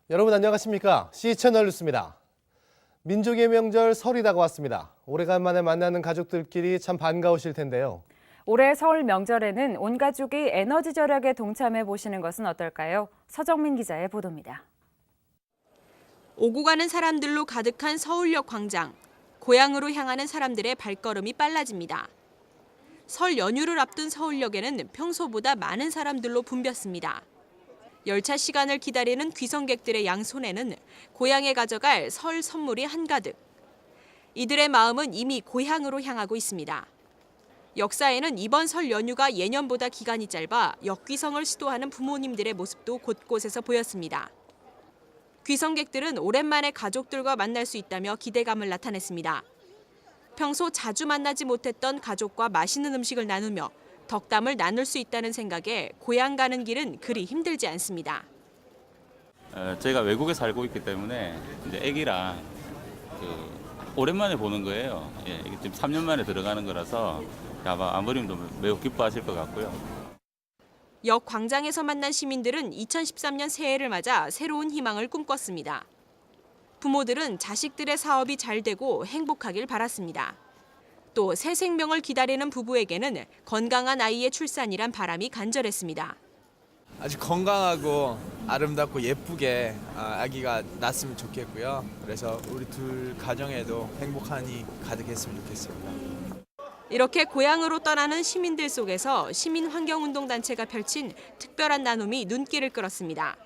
여러분 안녕하십니까? C채널 뉴스입니다. 민족의 명절 설이 다가왔습니다. 오래간만에 만나는 가족들끼리 참 반가우실 텐데요. 올해 설 명절에는 온 가족이 에너지 절약에 동참해 보시는 것은 어떨까요? 서정민 기자의 보도입니다. 오고 가는 사람들로 가득한 서울역 광장. 고향으로 향하는 사람들의 발걸음이 빨라집니다. 설 연휴를 앞둔 서울역에는 평소보다 많은 사람들로 붐볐습니다. 열차 시간을 기다리는 귀성객들의 양손에는 고향에 가져갈 설 선물이 한가득. 이들의 마음은 이미 고향으로 향하고 있습니다. 역사에는 이번 설 연휴가 예년보다 기간이 짧아 역귀성을 시도하는 부모님들의 모습도 곳곳에서 보였습니다. 귀성객들은 오랜만에 가족들과 만날 수 있다며 기대감을 나타냈습니다. 평소 자주 만나지 못했던 가족과 맛있는 음식을 나누며 덕담을 나눌 수 있다는 생각에 고향 가는 길은 그리 힘들지 않습니다. 제가 외국에 살고 있기 때문에 이제 아기랑 오랜만에 보는 거예요. 이게 지금 3년 만에 들어가는 거라서 아마 아버님도 매우 기뻐하실 것 같고요. 역 광장에서 만난 시민들은 2013년 새해를 맞아 새로운 희망을 꿈꿨습니다. 부모들은 자식들의 사업이 잘 되고 행복하길 바랐습니다. 또 새 생명을 기다리는 부부에게는 건강한 아이의 출산이란 바람이 간절했습니다. 아주 건강하고 아름답고 예쁘게 아기가 낳았으면 좋겠고요. 그래서 우리 둘 가정에도 행복한이 가득했으면 좋겠습니다. 이렇게 고향으로 떠나는 시민들 속에서 시민환경운동단체가 펼친 특별한 나눔이 눈길을 끌었습니다.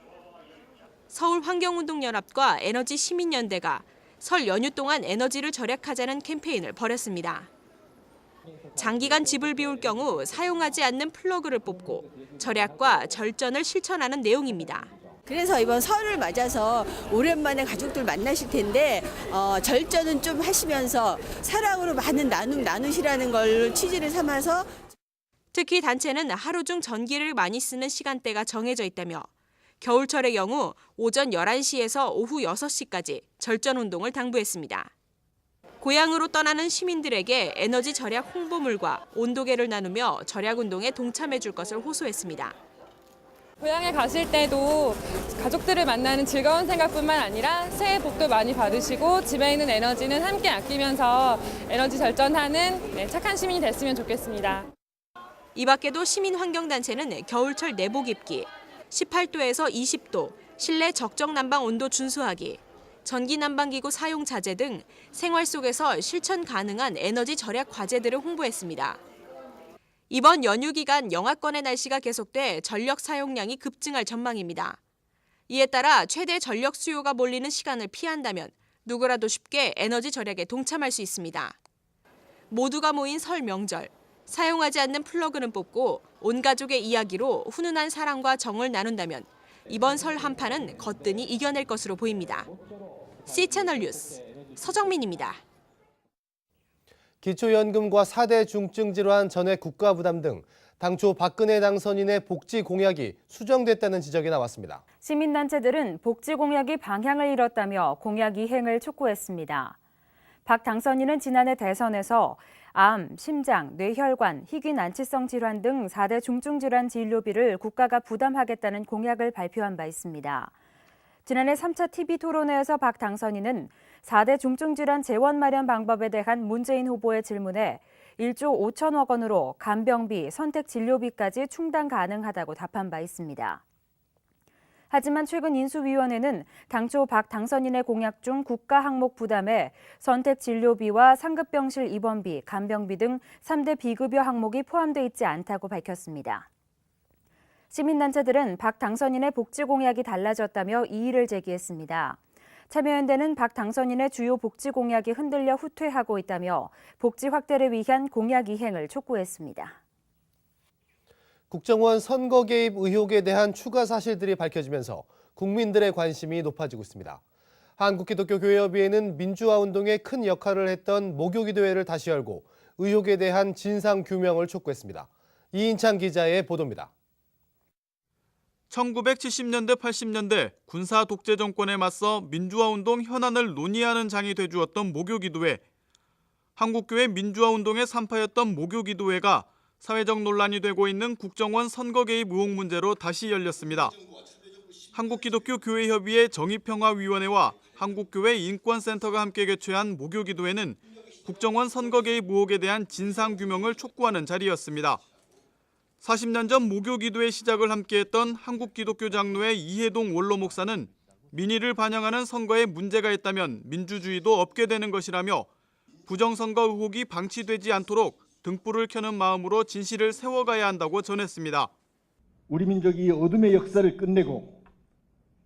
서울환경운동연합과 에너지시민연대가 설 연휴 동안 에너지를 절약하자는 캠페인을 벌였습니다. 장기간 집을 비울 경우 사용하지 않는 플러그를 뽑고 절약과 절전을 실천하는 내용입니다. 그래서 이번 설을 맞아서 오랜만에 가족들 만나실 텐데 절전은 좀 하시면서 사랑으로 많은 나눔 나누시라는 걸 취지를 삼아서 특히 단체는 하루 중 전기를 많이 쓰는 시간대가 정해져 있다며 겨울철의 경우 오전 11시에서 오후 6시까지 절전 운동을 당부했습니다. 고향으로 떠나는 시민들에게 에너지 절약 홍보물과 온도계를 나누며 절약 운동에 동참해 줄 것을 호소했습니다. 고향에 가실 때도 가족들을 만나는 즐거운 생각뿐만 아니라 새해 복도 많이 받으시고 집에 있는 에너지는 함께 아끼면서 에너지 절전하는 착한 시민이 됐으면 좋겠습니다. 이 밖에도 시민환경단체는 겨울철 내복 입기, 18도에서 20도, 실내 적정 난방 온도 준수하기, 전기 난방기구 사용 자제 등 생활 속에서 실천 가능한 에너지 절약 과제들을 홍보했습니다. 이번 연휴 기간 영하권의 날씨가 계속돼 전력 사용량이 급증할 전망입니다. 이에 따라 최대 전력 수요가 몰리는 시간을 피한다면 누구라도 쉽게 에너지 절약에 동참할 수 있습니다. 모두가 모인 설 명절, 사용하지 않는 플러그는 뽑고 온 가족의 이야기로 훈훈한 사랑과 정을 나눈다면 이번 설 한파는 거뜬히 이겨낼 것으로 보입니다. C채널 뉴스 서정민입니다. 기초연금과 4대 중증질환 전액 국가부담 등 당초 박근혜 당선인의 복지 공약이 수정됐다는 지적이 나왔습니다. 시민단체들은 복지 공약이 방향을 잃었다며 공약 이행을 촉구했습니다. 박 당선인은 지난해 대선에서 암, 심장, 뇌혈관, 희귀 난치성 질환 등 4대 중증질환 진료비를 국가가 부담하겠다는 공약을 발표한 바 있습니다. 지난해 3차 TV토론회에서 박 당선인은 4대 중증질환 재원 마련 방법에 대한 문재인 후보의 질문에 1조 5천억 원으로 간병비, 선택 진료비까지 충당 가능하다고 답한 바 있습니다. 하지만 최근 인수위원회는 당초 박 당선인의 공약 중 국가 항목 부담에 선택 진료비와 상급병실 입원비, 간병비 등 3대 비급여 항목이 포함돼 있지 않다고 밝혔습니다. 시민단체들은 박 당선인의 복지 공약이 달라졌다며 이의를 제기했습니다. 참여연대는 박 당선인의 주요 복지 공약이 흔들려 후퇴하고 있다며 복지 확대를 위한 공약 이행을 촉구했습니다. 국정원 선거 개입 의혹에 대한 추가 사실들이 밝혀지면서 국민들의 관심이 높아지고 있습니다. 한국기독교교회협의회는 민주화 운동에 큰 역할을 했던 목요기도회를 다시 열고 의혹에 대한 진상 규명을 촉구했습니다. 이인찬 기자의 보도입니다. 1970년대 80년대 군사 독재 정권에 맞서 민주화운동 현안을 논의하는 장이 되주었던 목요기도회. 한국교회 민주화운동의 산파였던 목요기도회가 사회적 논란이 되고 있는 국정원 선거 개입 의혹 문제로 다시 열렸습니다. 한국기독교교회협의회 정의평화위원회와 한국교회 인권센터가 함께 개최한 목요기도회는 국정원 선거 개입 의혹에 대한 진상규명을 촉구하는 자리였습니다. 40년 전 목요기도회 시작을 함께했던 한국기독교 장로회 이해동 원로 목사는 민의를 반영하는 선거에 문제가 있다면 민주주의도 없게 되는 것이라며 부정선거 의혹이 방치되지 않도록 등불을 켜는 마음으로 진실을 세워가야 한다고 전했습니다. 우리 민족이 어둠의 역사를 끝내고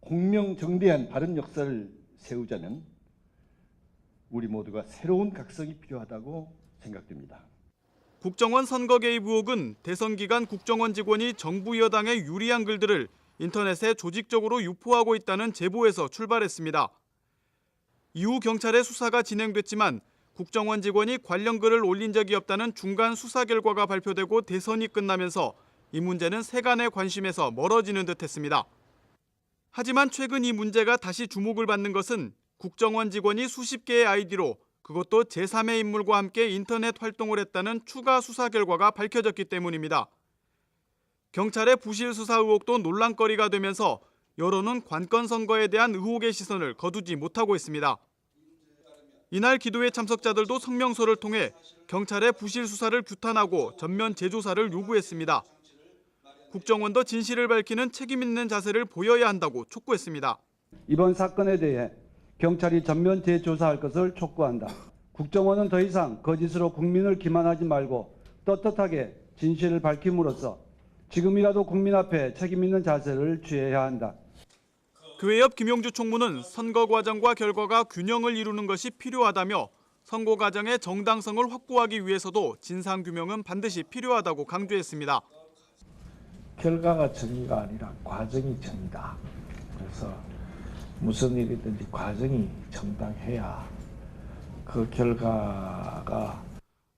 공명정대한 바른 역사를 세우자면 우리 모두가 새로운 각성이 필요하다고 생각됩니다. 국정원 선거 개입 의혹은 대선 기간 국정원 직원이 정부 여당에 유리한 글들을 인터넷에 조직적으로 유포하고 있다는 제보에서 출발했습니다. 이후 경찰의 수사가 진행됐지만 국정원 직원이 관련 글을 올린 적이 없다는 중간 수사 결과가 발표되고 대선이 끝나면서 이 문제는 세간의 관심에서 멀어지는 듯했습니다. 하지만 최근 이 문제가 다시 주목을 받는 것은 국정원 직원이 수십 개의 아이디로 그것도 제3의 인물과 함께 인터넷 활동을 했다는 추가 수사 결과가 밝혀졌기 때문입니다. 경찰의 부실 수사 의혹도 논란거리가 되면서 여론은 관건 선거에 대한 의혹의 시선을 거두지 못하고 있습니다. 이날 기도회 참석자들도 성명서를 통해 경찰의 부실 수사를 규탄하고 전면 재조사를 요구했습니다. 국정원도 진실을 밝히는 책임 있는 자세를 보여야 한다고 촉구했습니다. 이번 사건에 대해 경찰이 전면 재조사할 것을 촉구한다. 국정원은 더 이상 거짓으로 국민을 기만하지 말고 떳떳하게 진실을 밝힘으로써 지금이라도 국민 앞에 책임 있는 자세를 취해야 한다. 교회 옆 김용주 총무는 선거 과정과 결과가 균형을 이루는 것이 필요하다며 선거 과정의 정당성을 확보하기 위해서도 진상규명은 반드시 필요하다고 강조했습니다. 결과가 정의가 아니라 과정이 정의다. 그래서 무슨 일이든지 과정이 정당해야 그 결과가.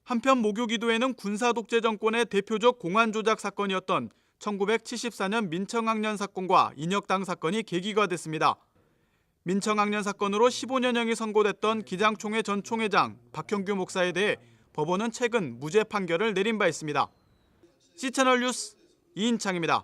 한편 목요기도회는 군사독재 정권의 대표적 공안 조작 사건이었던 1974년 민청학년 사건과 인혁당 사건이 계기가 됐습니다. 민청학년 사건으로 15년형이 선고됐던 기장총회 전 총회장 박형규 목사에 대해 법원은 최근 무죄 판결을 내린 바 있습니다. C채널 뉴스 이인창입니다.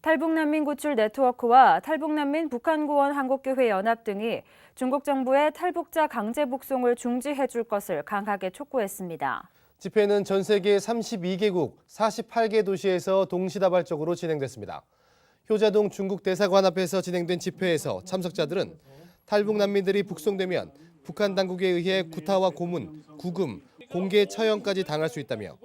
탈북난민 구출 네트워크와 탈북난민 북한구원 한국교회 연합 등이 중국 정부의 탈북자 강제 북송을 중지해 줄 것을 강하게 촉구했습니다. 집회는 전 세계 32개국 48개 도시에서 동시다발적으로 진행됐습니다. 효자동 중국 대사관 앞에서 진행된 집회에서 참석자들은 탈북 난민들이 북송되면 북한 당국에 의해 구타와 고문, 구금, 공개 처형까지 당할 수 있다며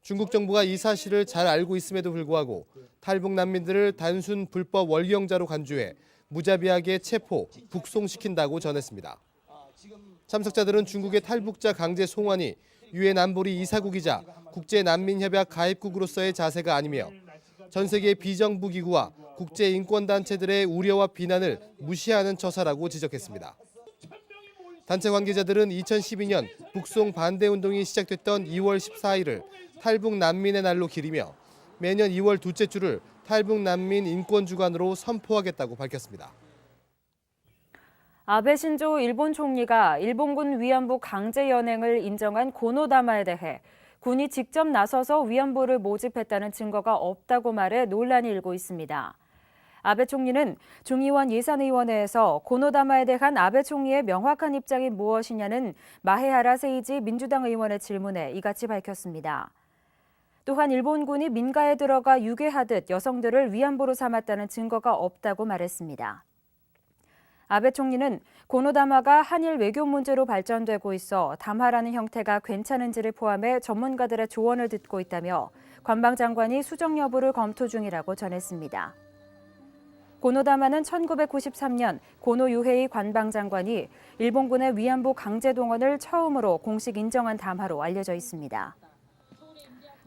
중국 정부가 이 사실을 잘 알고 있음에도 불구하고 탈북 난민들을 단순 불법 월경자로 간주해 무자비하게 체포, 북송시킨다고 전했습니다. 참석자들은 중국의 탈북자 강제 송환이 유엔 안보리 이사국이자 국제난민협약 가입국으로서의 자세가 아니며 전 세계 비정부 기구와 국제인권단체들의 우려와 비난을 무시하는 처사라고 지적했습니다. 단체 관계자들은 2012년 북송 반대운동이 시작됐던 2월 14일을 탈북 난민의 날로 기리며 매년 2월 둘째 주를 탈북 난민 인권주간으로 선포하겠다고 밝혔습니다. 아베 신조 일본 총리가 일본군 위안부 강제 연행을 인정한 고노다마에 대해 군이 직접 나서서 위안부를 모집했다는 증거가 없다고 말해 논란이 일고 있습니다. 아베 총리는 중의원 예산위원회에서 고노다마에 대한 아베 총리의 명확한 입장이 무엇이냐는 마헤하라 세이지 민주당 의원의 질문에 이같이 밝혔습니다. 또한 일본군이 민가에 들어가 유괴하듯 여성들을 위안부로 삼았다는 증거가 없다고 말했습니다. 아베 총리는 고노다마가 한일 외교 문제로 발전되고 있어 담화라는 형태가 괜찮은지를 포함해 전문가들의 조언을 듣고 있다며 관방장관이 수정 여부를 검토 중이라고 전했습니다. 고노다마는 1993년 고노 유헤이 관방장관이 일본군의 위안부 강제 동원을 처음으로 공식 인정한 담화로 알려져 있습니다.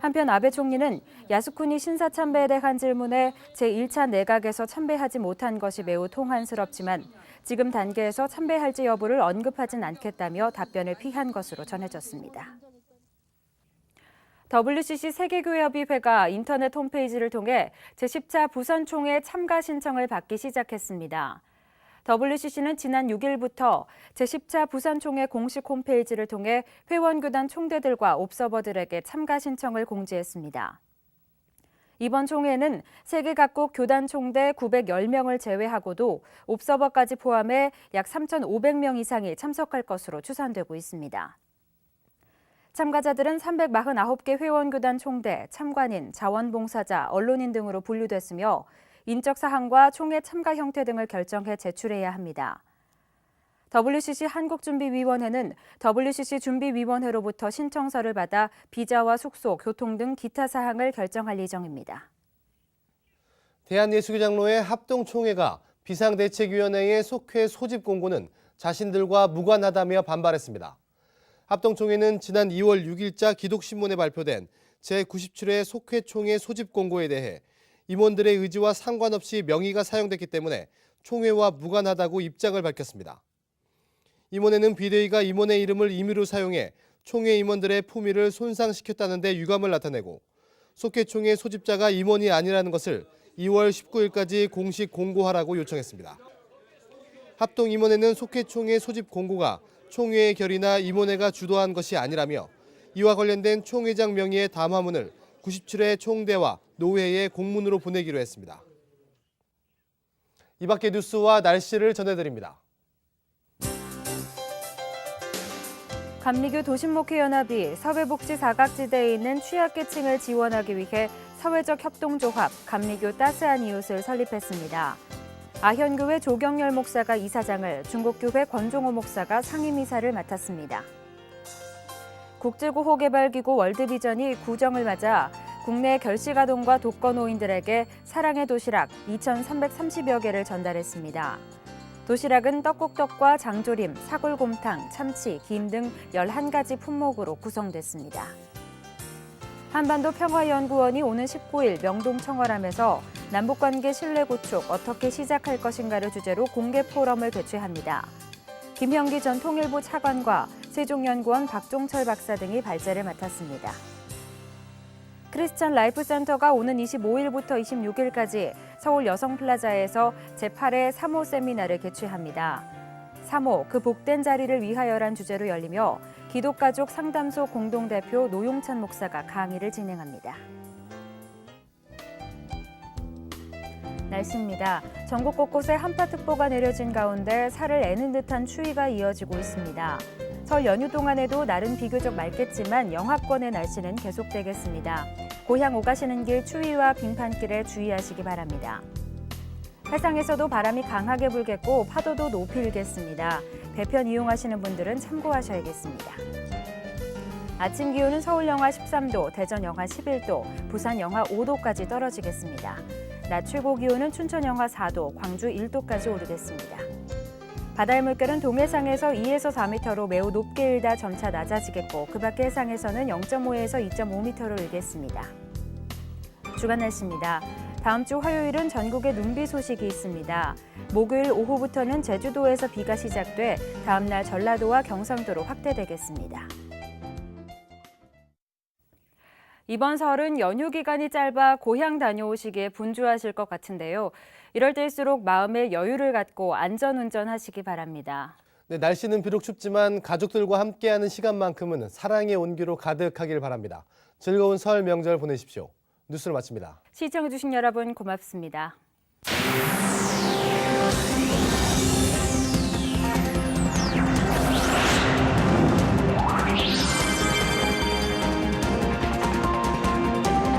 한편 아베 총리는 야스쿠니 신사 참배에 대한 질문에 제1차 내각에서 참배하지 못한 것이 매우 통한스럽지만 지금 단계에서 참배할지 여부를 언급하진 않겠다며 답변을 피한 것으로 전해졌습니다. WCC 세계교회협의회가 인터넷 홈페이지를 통해 제10차 부산총회 참가 신청을 받기 시작했습니다. WCC는 지난 6일부터 제10차 부산총회 공식 홈페이지를 통해 회원교단 총대들과 옵서버들에게 참가 신청을 공지했습니다. 이번 총회는 세계 각국 교단 총대 910명을 제외하고도 옵서버까지 포함해 약 3,500명 이상이 참석할 것으로 추산되고 있습니다. 참가자들은 349개 회원교단 총대, 참관인, 자원봉사자, 언론인 등으로 분류됐으며 인적 사항과 총회 참가 형태 등을 결정해 제출해야 합니다. WCC 한국준비위원회는 WCC 준비위원회로부터 신청서를 받아 비자와 숙소, 교통 등 기타 사항을 결정할 예정입니다. 대한예수교장로회 합동총회가 비상대책위원회의 속회 소집 공고는 자신들과 무관하다며 반발했습니다. 합동총회는 지난 2월 6일자 기독신문에 발표된 제97회 속회총회 소집 공고에 대해 임원들의 의지와 상관없이 명의가 사용됐기 때문에 총회와 무관하다고 입장을 밝혔습니다. 임원회는 비대위가 임원의 이름을 임의로 사용해 총회 임원들의 품위를 손상시켰다는 데 유감을 나타내고 속회총회 소집자가 임원이 아니라는 것을 2월 19일까지 공식 공고하라고 요청했습니다. 합동임원회는 속회총회 소집 공고가 총회의 결의나 임원회가 주도한 것이 아니라며 이와 관련된 총회장 명의의 담화문을 97회 총대와 노회에 공문으로 보내기로 했습니다. 이 밖의 뉴스와 날씨를 전해드립니다. 감리교 도신목회연합이 사회복지 사각지대에 있는 취약계층을 지원하기 위해 사회적 협동조합 감리교 따스한 이웃을 설립했습니다. 아현교회 조경열 목사가 이사장을, 중국교회 권종호 목사가 상임이사를 맡았습니다. 국제구호개발기구 월드비전이 구정을 맞아 국내 결식아동과 독거노인들에게 사랑의 도시락 2,330여 개를 전달했습니다. 도시락은 떡국떡과 장조림, 사골곰탕, 참치, 김 등 11가지 품목으로 구성됐습니다. 한반도 평화연구원이 오는 19일 명동 청월함에서 남북관계 신뢰 구축 어떻게 시작할 것인가를 주제로 공개 포럼을 개최합니다. 김형기 전 통일부 차관과 세종연구원 박종철 박사 등이 발제를 맡았습니다. 크리스천 라이프센터가 오는 25일부터 26일까지 서울 여성플라자에서 제8회 3호 세미나를 개최합니다. 3호, 그 복된 자리를 위하여란 주제로 열리며 기독가족 상담소 공동대표 노용찬 목사가 강의를 진행합니다. 날씨입니다. 전국 곳곳에 한파특보가 내려진 가운데 살을 애는 듯한 추위가 이어지고 있습니다. 설 연휴 동안에도 날은 비교적 맑겠지만 영하권의 날씨는 계속되겠습니다. 고향 오가시는 길 추위와 빙판길에 주의하시기 바랍니다. 해상에서도 바람이 강하게 불겠고 파도도 높이 일겠습니다. 배편 이용하시는 분들은 참고하셔야겠습니다. 아침 기온은 서울 영하 13도, 대전 영하 11도, 부산 영하 5도까지 떨어지겠습니다. 낮 최고 기온은 춘천 영하 4도, 광주 1도까지 오르겠습니다. 바다의 물결은 동해상에서 2에서 4m로 매우 높게 일다 점차 낮아지겠고 그 밖의 해상에서는 0.5에서 2.5m로 일겠습니다. 주간 날씨입니다. 다음 주 화요일은 전국에 눈비 소식이 있습니다. 목요일 오후부터는 제주도에서 비가 시작돼 다음 날 전라도와 경상도로 확대되겠습니다. 이번 설은 연휴 기간이 짧아 고향 다녀오시기에 분주하실 것 같은데요. 이럴 때일수록 마음의 여유를 갖고 안전운전하시기 바랍니다. 네, 날씨는 비록 춥지만 가족들과 함께하는 시간만큼은 사랑의 온기로 가득하길 바랍니다. 즐거운 설 명절 보내십시오. 뉴스를 마칩니다. 시청해주신 여러분 고맙습니다.